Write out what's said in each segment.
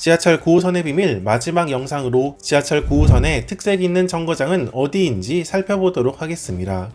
지하철 9호선의 비밀 마지막 영상으로 지하철 9호선의 특색 있는 정거장은 어디인지 살펴보도록 하겠습니다.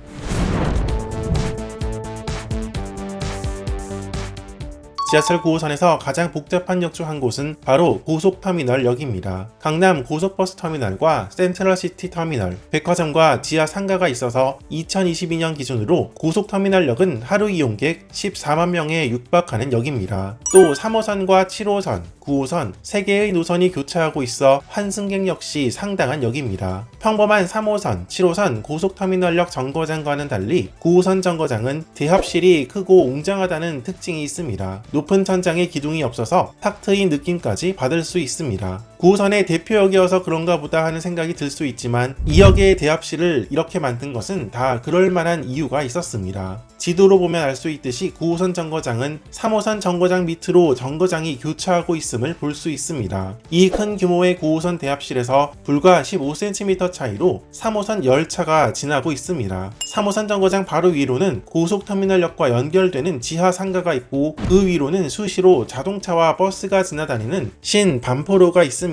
지하철 9호선에서 가장 복잡한 역 중 한 곳은 바로 고속터미널역입니다. 강남 고속버스터미널과 센트럴시티 터미널, 백화점과 지하 상가가 있어서 2022년 기준으로 고속터미널역은 하루 이용객 14만 명에 육박하는 역입니다. 또 3호선과 7호선, 9호선 3개의 노선이 교차하고 있어 환승객 역시 상당한 역입니다. 평범한 3호선, 7호선 고속터미널역 정거장과는 달리 9호선 정거장은 대합실이 크고 웅장하다는 특징이 있습니다. 높은 천장에 기둥이 없어서 탁 트인 느낌까지 받을 수 있습니다. 9호선의 대표역이어서 그런가 보다 하는 생각이 들 수 있지만 이 역의 대합실을 이렇게 만든 것은 다 그럴 만한 이유가 있었습니다. 지도로 보면 알 수 있듯이 9호선 정거장은 3호선 정거장 밑으로 정거장이 교차하고 있음을 볼 수 있습니다. 이 큰 규모의 9호선 대합실에서 불과 15cm 차이로 3호선 열차가 지나고 있습니다. 3호선 정거장 바로 위로는 고속터미널역과 연결되는 지하 상가가 있고 그 위로는 수시로 자동차와 버스가 지나다니는 신반포로가 있습니다.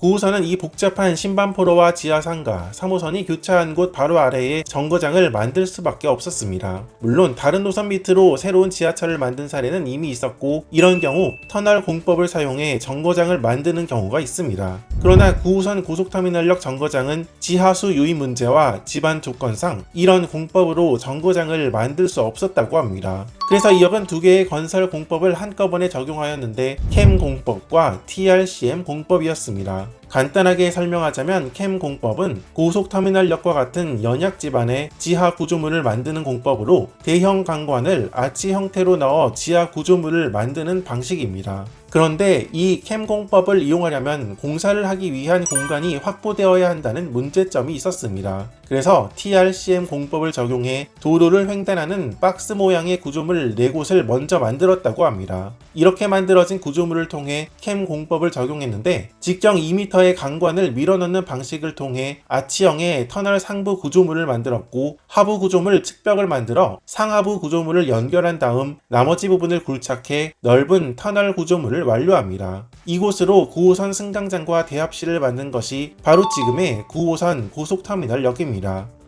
9호선은 이 복잡한 신반포로와 지하 상가, 3호선이 교차한 곳 바로 아래에 정거장을 만들 수밖에 없었습니다. 물론 다른 노선 밑으로 새로운 지하철을 만든 사례는 이미 있었고 이런 경우 터널 공법을 사용해 정거장을 만드는 경우가 있습니다. 그러나 9호선 고속터미널역 정거장은 지하수 유입 문제와 집안 조건상 이런 공법으로 정거장을 만들 수 없었다고 합니다. 그래서 이 역은 두 개의 건설 공법을 한꺼번에 적용하였는데 캠 공법과 TRCM 공법이었습니다. 간단하게 설명하자면 캠 공법은 고속터미널역과 같은 연약 지반의 지하 구조물을 만드는 공법으로 대형 강관을 아치 형태로 넣어 지하 구조물을 만드는 방식입니다. 그런데 이 캠 공법을 이용하려면 공사를 하기 위한 공간이 확보되어야 한다는 문제점이 있었습니다. 그래서 TRCM 공법을 적용해 도로를 횡단하는 박스 모양의 구조물 4곳을 먼저 만들었다고 합니다. 이렇게 만들어진 구조물을 통해 캠 공법을 적용했는데 직경 2m의 강관을 밀어넣는 방식을 통해 아치형의 터널 상부 구조물을 만들었고 하부 구조물 측벽을 만들어 상하부 구조물을 연결한 다음 나머지 부분을 굴착해 넓은 터널 구조물을 완료합니다. 이곳으로 9호선 승강장과 대합실을 만든 것이 바로 지금의 9호선 고속터미널역입니다.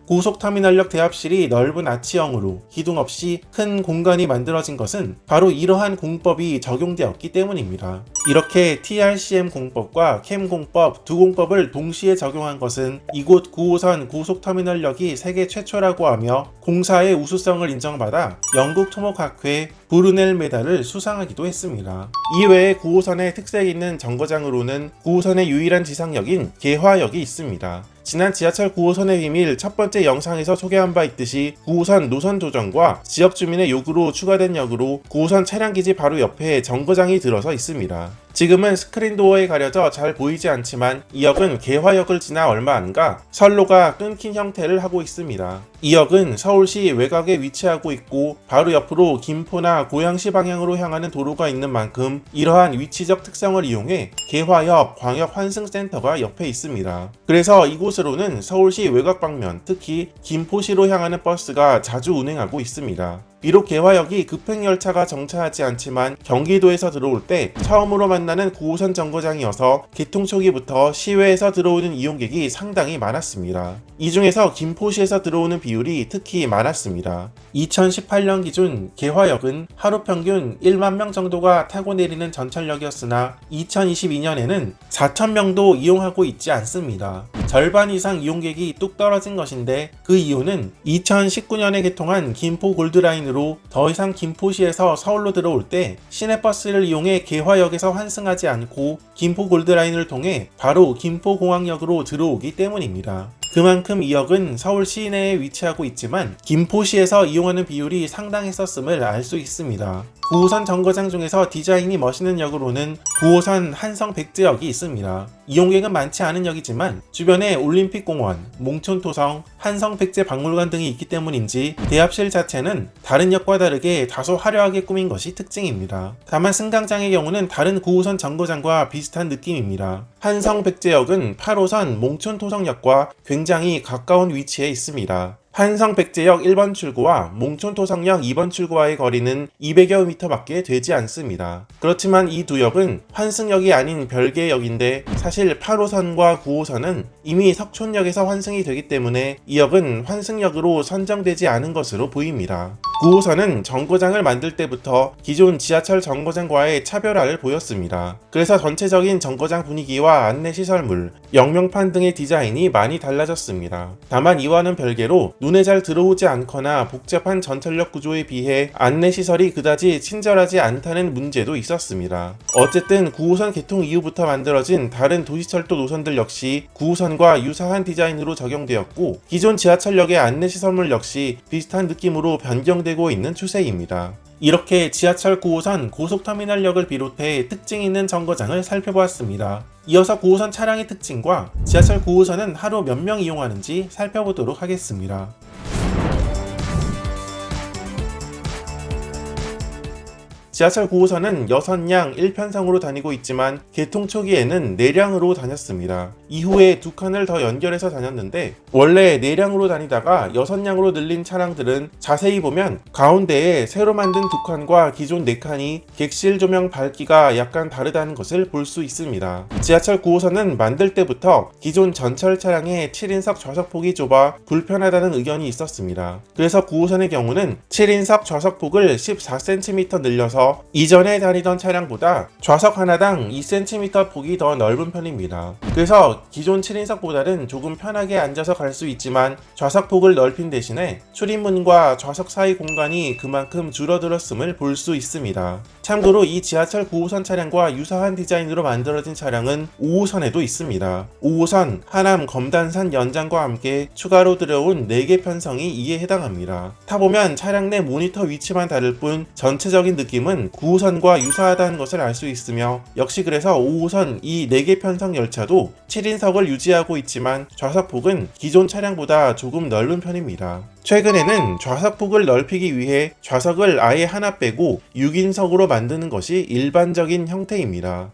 고속터미널역 대합실이 넓은 아치형으로 기둥 없이 큰 공간이 만들어진 것은 바로 이러한 공법이 적용되었기 때문입니다. 이렇게 TRCM 공법과 캠 공법 두 공법을 동시에 적용한 것은 이곳 9호선 고속터미널역이 세계 최초라고 하며 공사의 우수성을 인정받아 영국 토목학회 브루넬 메달을 수상하기도 했습니다. 이외에 9호선의 특색 있는 정거장으로는 9호선의 유일한 지상역인 개화역이 있습니다. 지난 지하철 9호선의 비밀 첫 번째 영상에서 소개한 바 있듯이 9호선 노선 조정과 지역 주민의 요구로 추가된 역으로 9호선 차량기지 바로 옆에 정거장이 들어서 있습니다. 지금은 스크린 도어에 가려져 잘 보이지 않지만 이 역은 개화역을 지나 얼마 안 가 선로가 끊긴 형태를 하고 있습니다. 이 역은 서울시 외곽에 위치하고 있고 바로 옆으로 김포나 고양시 방향으로 향하는 도로가 있는 만큼 이러한 위치적 특성을 이용해 개화역 광역환승센터가 옆에 있습니다. 그래서 이곳으로는 서울시 외곽 방면, 특히 김포시로 향하는 버스가 자주 운행하고 있습니다. 비록 개화역이 급행열차가 정차하지 않지만 경기도에서 들어올 때 처음으로 만나는 9호선 정거장이어서 개통 초기부터 시외에서 들어오는 이용객이 상당히 많았습니다. 이 중에서 김포시에서 들어오는 비율이 특히 많았습니다. 2018년 기준 개화역은 하루 평균 1만 명 정도가 타고 내리는 전철역이었으나 2022년에는 4천 명도 이용하고 있지 않습니다. 절반 이상 이용객이 뚝 떨어진 것인데 그 이유는 2019년에 개통한 김포 골드라인으로 더 이상 김포시에서 서울로 들어올 때 시내버스를 이용해 개화역에서 환승하지 않고 김포 골드라인을 통해 바로 김포공항역으로 들어오기 때문입니다. 그만큼 이 역은 서울 시내에 위치하고 있지만 김포시에서 이용하는 비율이 상당했었음을 알 수 있습니다. 9호선 정거장 중에서 디자인이 멋있는 역으로는 9호선 한성백제역이 있습니다. 이용객은 많지 않은 역이지만 주변에 올림픽공원, 몽촌토성, 한성백제박물관 등이 있기 때문인지 대합실 자체는 다른 역과 다르게 다소 화려하게 꾸민 것이 특징입니다. 다만 승강장의 경우는 다른 9호선 정거장과 비슷한 느낌입니다. 한성백제역은 8호선 몽촌토성역과 굉장히 가까운 위치에 있습니다. 한성-백제역 1번 출구와 몽촌-토성역 2번 출구와의 거리는 200여 미터밖에 되지 않습니다. 그렇지만 이 두 역은 환승역이 아닌 별개의 역인데 사실 8호선과 9호선은 이미 석촌역에서 환승이 되기 때문에 이 역은 환승역으로 선정되지 않은 것으로 보입니다. 9호선은 정거장을 만들 때부터 기존 지하철 정거장과의 차별화를 보였습니다. 그래서 전체적인 정거장 분위기와 안내시설물, 역명판 등의 디자인이 많이 달라졌습니다. 다만 이와는 별개로 눈에 잘 들어오지 않거나 복잡한 전철역 구조에 비해 안내시설이 그다지 친절하지 않다는 문제도 있었습니다. 어쨌든 9호선 개통 이후부터 만들어진 다른 도시철도 노선들 역시 9호선과 유사한 디자인으로 적용되었고 기존 지하철역의 안내시설물 역시 비슷한 느낌으로 변경되고 있는 추세입니다. 이렇게 지하철 9호선 고속터미널역을 비롯해 특징 있는 정거장을 살펴보았습니다. 이어서 9호선 차량의 특징과 지하철 9호선은 하루 몇 명 이용하는지 살펴보도록 하겠습니다. 지하철 9호선은 6량 1편성으로 다니고 있지만 개통 초기에는 4량으로 다녔습니다. 이후에 2칸을 더 연결해서 다녔는데 원래 4량으로 다니다가 6량으로 늘린 차량들은 자세히 보면 가운데에 새로 만든 2칸과 기존 4칸이 객실 조명 밝기가 약간 다르다는 것을 볼 수 있습니다. 지하철 9호선은 만들 때부터 기존 전철 차량의 7인석 좌석폭이 좁아 불편하다는 의견이 있었습니다. 그래서 9호선의 경우는 7인석 좌석폭을 14cm 늘려서 이전에 다니던 차량보다 좌석 하나당 2cm 폭이 더 넓은 편입니다. 그래서 기존 7인석보다는 조금 편하게 앉아서 갈 수 있지만 좌석폭을 넓힌 대신에 출입문과 좌석 사이 공간이 그만큼 줄어들었음을 볼 수 있습니다. 참고로 이 지하철 9호선 차량과 유사한 디자인으로 만들어진 차량은 5호선에도 있습니다. 5호선, 하남, 검단산 연장과 함께 추가로 들어온 4개 편성이 이에 해당합니다. 타보면 차량 내 모니터 위치만 다를 뿐 전체적인 느낌은 9호선과 유사하다는 것을 알 수 있으며 역시 그래서 5호선 이 4개 편성 열차도 7인석을 유지하고 있지만 좌석폭은 기존 차량보다 조금 넓은 편입니다. 최근에는 좌석폭을 넓히기 위해 좌석을 아예 하나 빼고 6인석으로 만드는 것이 일반적인 형태입니다.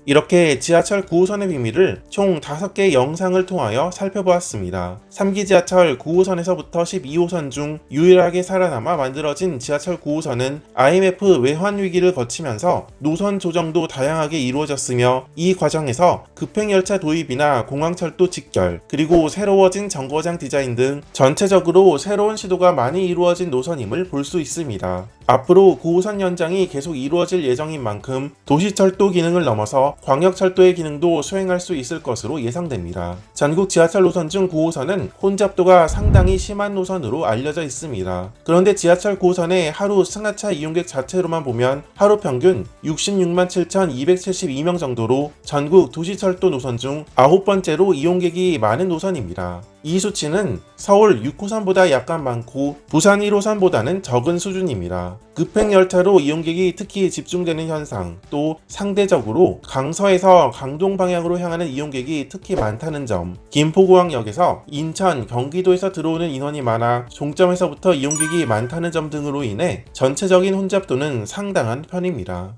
이렇게 지하철 9호선의 비밀을 총 5개의 영상을 통하여 살펴보았습니다. 3기 지하철 9호선에서부터 12호선 중 유일하게 살아남아 만들어진 지하철 9호선은 IMF 외환 위기를 거치면서 노선 조정도 다양하게 이루어졌으며 이 과정에서 급행열차 도입이나 공항철도 직결, 그리고 새로워진 정거장 디자인 등 전체적으로 새로운 시도가 많이 이루어진 노선임을 볼 수 있습니다. 앞으로 9호선 연장이 계속 이루어질 예정인 만큼 도시철도 기능을 넘어서 광역철도의 기능도 수행할 수 있을 것으로 예상됩니다. 전국 지하철 노선 중 9호선은 혼잡도가 상당히 심한 노선으로 알려져 있습니다. 그런데 지하철 9호선의 하루 승하차 이용객 자체로만 보면 하루 평균 66만 7,272명 정도로 전국 도시철도 노선 중 9번째로 이용객이 많은 노선입니다. 이 수치는 서울 6호선보다 약간 많고 부산 1호선보다는 적은 수준입니다. 급행열차로 이용객이 특히 집중되는 현상, 또 상대적으로 강서에서 강동 방향으로 향하는 이용객이 특히 많다는 점, 김포공항역에서 인천, 경기도에서 들어오는 인원이 많아 종점에서부터 이용객이 많다는 점 등으로 인해 전체적인 혼잡도는 상당한 편입니다.